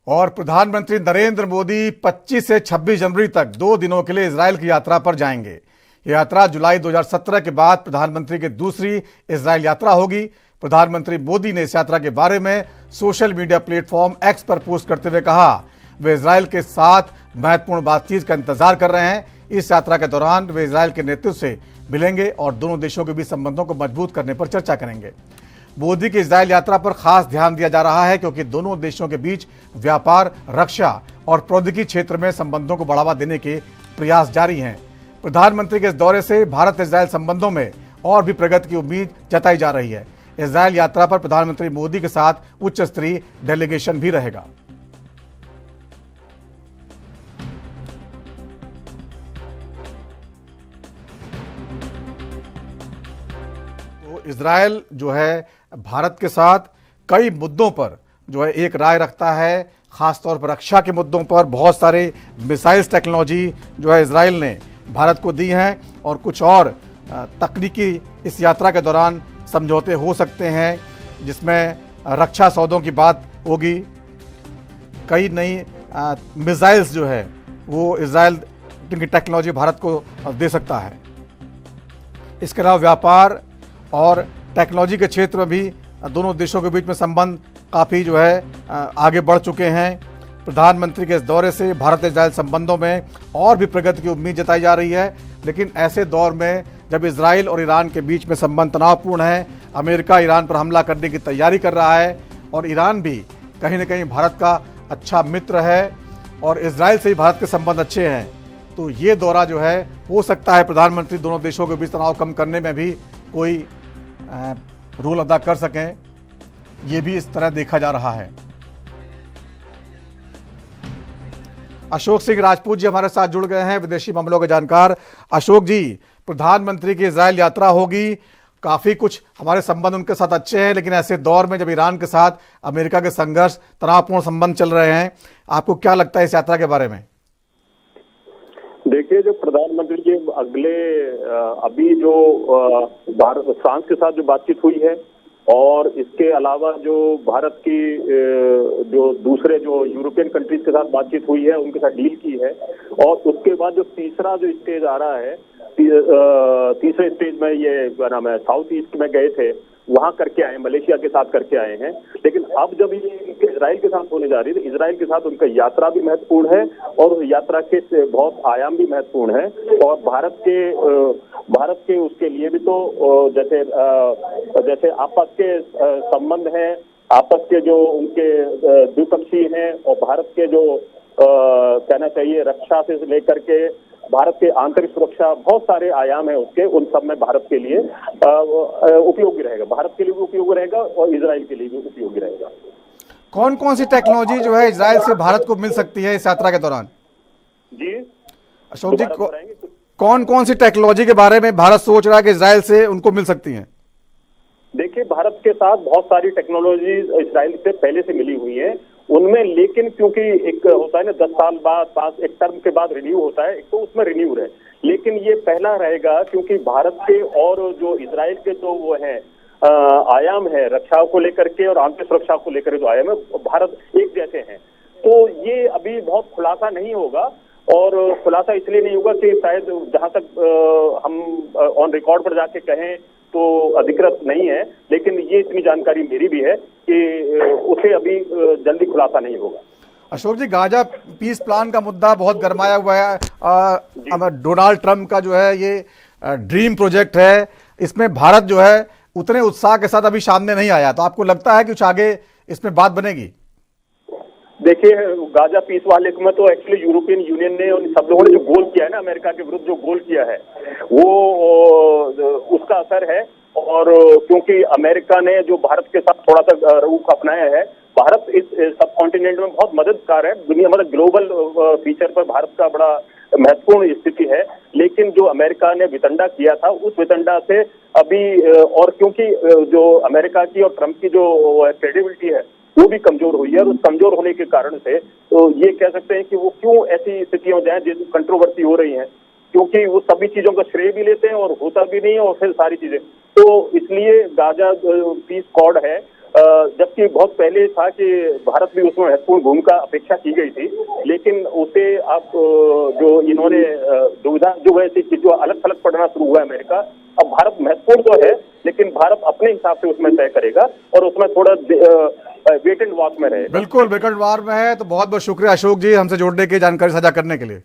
और प्रधानमंत्री नरेंद्र मोदी 25 से 26 जनवरी तक 2 दिनों के लिए इजराइल की यात्रा पर जाएंगे। यह यात्रा जुलाई 2017 के बाद प्रधानमंत्री की दूसरी इजराइल यात्रा होगी। प्रधानमंत्री मोदी ने इस यात्रा के बारे में सोशल मीडिया प्लेटफॉर्म एक्स पर पोस्ट करते हुए कहा वे इजराइल के साथ महत्वपूर्ण बातचीत का इंतजार कर रहे हैं। इस यात्रा के दौरान वे इजराइल के नेतृत्व से मिलेंगे और दोनों देशों के बीच संबंधों को मजबूत करने पर चर्चा करेंगे। मोदी की इजराइल यात्रा पर खास ध्यान दिया जा रहा है क्योंकि दोनों देशों के बीच व्यापार, रक्षा और प्रौद्योगिकी क्षेत्र में संबंधों को बढ़ावा देने के प्रयास जारी हैं। प्रधानमंत्री के इस दौरे से भारत इजराइल संबंधों में और भी प्रगति की उम्मीद जताई जा रही है। इजराइल यात्रा पर प्रधानमंत्री मोदी के साथ उच्च स्तरीय डेलीगेशन भी रहेगा। तो इजराइल जो है भारत के साथ कई मुद्दों पर जो है एक राय रखता है, खासतौर पर रक्षा के मुद्दों पर। बहुत सारे मिसाइल्स टेक्नोलॉजी जो है इजराइल ने भारत को दी हैं और कुछ और तकनीकी इस यात्रा के दौरान समझौते हो सकते हैं, जिसमें रक्षा सौदों की बात होगी। कई नई मिसाइल्स जो है वो इजराइल की टेक्नोलॉजी भारत को दे सकता है। इसके अलावा व्यापार और टेक्नोलॉजी के क्षेत्र में भी दोनों देशों के बीच में संबंध काफ़ी जो है आगे बढ़ चुके हैं। प्रधानमंत्री के इस दौरे से भारत इजराइल संबंधों में और भी प्रगति की उम्मीद जताई जा रही है। लेकिन ऐसे दौर में जब इजराइल और ईरान के बीच में संबंध तनावपूर्ण है, अमेरिका ईरान पर हमला करने की तैयारी कर रहा है और ईरान भी कहीं ना कहीं भारत का अच्छा मित्र है और इजराइल से ही भारत के संबंध अच्छे हैं, तो ये दौरा जो है हो सकता है प्रधानमंत्री दोनों देशों के बीच तनाव कम करने में भी कोई रोल अदा कर सकें। ये भी इस तरह देखा जा रहा है। अशोक सिंह राजपूत जी हमारे साथ जुड़ गए हैं, विदेशी मामलों के जानकार। अशोक जी, प्रधानमंत्री की इजराइल यात्रा होगी, काफी कुछ हमारे संबंध उनके साथ अच्छे हैं, लेकिन ऐसे दौर में जब ईरान के साथ अमेरिका के संघर्ष, तनावपूर्ण संबंध चल रहे हैं, आपको क्या लगता है इस यात्रा के बारे में? देखिए, जो प्रधानमंत्री के अगले अभी जो फ्रांस के साथ जो बातचीत हुई है और इसके अलावा जो भारत की जो दूसरे जो यूरोपियन कंट्रीज के साथ बातचीत हुई है, उनके साथ डील की है, और उसके बाद जो तीसरा जो स्टेज आ रहा है, तीसरे स्टेज में ये क्या नाम है, साउथ ईस्ट में गए थे, वहां करके आए, मलेशिया के साथ करके आए हैं। लेकिन अब जब ये इजराइल के साथ होने जा रही है, तो इजराइल के साथ उनका यात्रा भी महत्वपूर्ण है और यात्रा के बहुत आयाम भी महत्वपूर्ण है। और भारत के उसके लिए भी तो जैसे आपस के संबंध हैं, आपस के जो उनके द्विपक्षीय हैं, और भारत के जो कहना चाहिए रक्षा से लेकर के भारत के आंतरिक सुरक्षा, बहुत सारे आयाम हैं उसके, उन सब में भारत के लिए उपयोगी रहेगा, भारत के लिए भी उपयोगी रहेगा और इजराइल के लिए भी उपयोगी रहेगा। कौन कौन सी टेक्नोलॉजी जो है इजराइल से भारत को मिल सकती है इस यात्रा के दौरान? जी अशोक जी, कौन कौन सी टेक्नोलॉजी के बारे में भारत सोच रहा है कि इजराइल से उनको मिल सकती है? देखिए, भारत के साथ बहुत सारी टेक्नोलॉजी इजराइल से पहले से मिली हुई है उनमें, लेकिन क्योंकि एक होता है ना 10 साल बाद एक टर्म के बाद रिन्यू होता है, एक तो उसमें रिन्यू है, लेकिन ये पहला रहेगा क्योंकि भारत के और जो इजराइल के तो वो है आयाम है रक्षा को लेकर के और आंतरिक सुरक्षा को लेकर जो आयाम है, भारत एक जैसे हैं। तो ये अभी बहुत खुलासा नहीं होगा, और खुलासा इसलिए नहीं होगा कि शायद जहां तक हम ऑन रिकॉर्ड पर जाके कहें तो अधिकृत नहीं है, लेकिन ये इतनी जानकारी मेरी भी है कि उसे अभी जल्दी खुलासा नहीं होगा। अशोक जी, गाजा पीस प्लान का मुद्दा बहुत गरमाया हुआ है। डोनाल्ड ट्रंप का जो है ये ड्रीम प्रोजेक्ट है, इसमें भारत जो है उतने उत्साह के साथ अभी सामने नहीं आया, तो आपको लगता है कि कुछ आगे इसमें बात बनेगी? देखिए, गाजा पीस वाले में तो एक्चुअली यूरोपियन यूनियन ने और सब लोगों ने जो गोल किया है ना, अमेरिका के विरुद्ध जो गोल किया है, वो उसका असर है। और क्योंकि अमेरिका ने जो भारत के साथ थोड़ा सा रुख अपनाया है, भारत इस सब कॉन्टिनेंट में बहुत मददगार है, दुनिया मतलब ग्लोबल फीचर पर भारत का बड़ा महत्वपूर्ण स्थिति है। लेकिन जो अमेरिका ने वितंडा किया था, उस वितंडा से अभी और क्योंकि जो अमेरिका की और ट्रंप की जो क्रेडिबिलिटी है वो भी कमजोर हुई है, और उस कमजोर होने के कारण से तो ये कह सकते हैं कि वो क्यों ऐसी स्थितियां हो जाए जिसमें कंट्रोवर्सी हो रही है, क्योंकि वो सभी चीजों का श्रेय भी लेते हैं और होता भी नहीं है, और फिर सारी चीजें तो इसलिए गाजा पीस कॉर्ड है जबकि बहुत पहले था कि भारत भी उसमें महत्वपूर्ण भूमिका अपेक्षा की गई थी, लेकिन उसे अब जो इन्होंने दुविधा जो है कि जो अलग थलग पड़ना शुरू हुआ है अमेरिका, अब भारत महत्वपूर्ण तो है, लेकिन भारत अपने हिसाब से उसमें तय करेगा और उसमें थोड़ा वेट एंड वॉच में रहेगा। बिल्कुल वेट एंड वॉच में है। तो बहुत बहुत शुक्रिया अशोक जी, हमसे जोड़ने की, जानकारी साझा करने के लिए।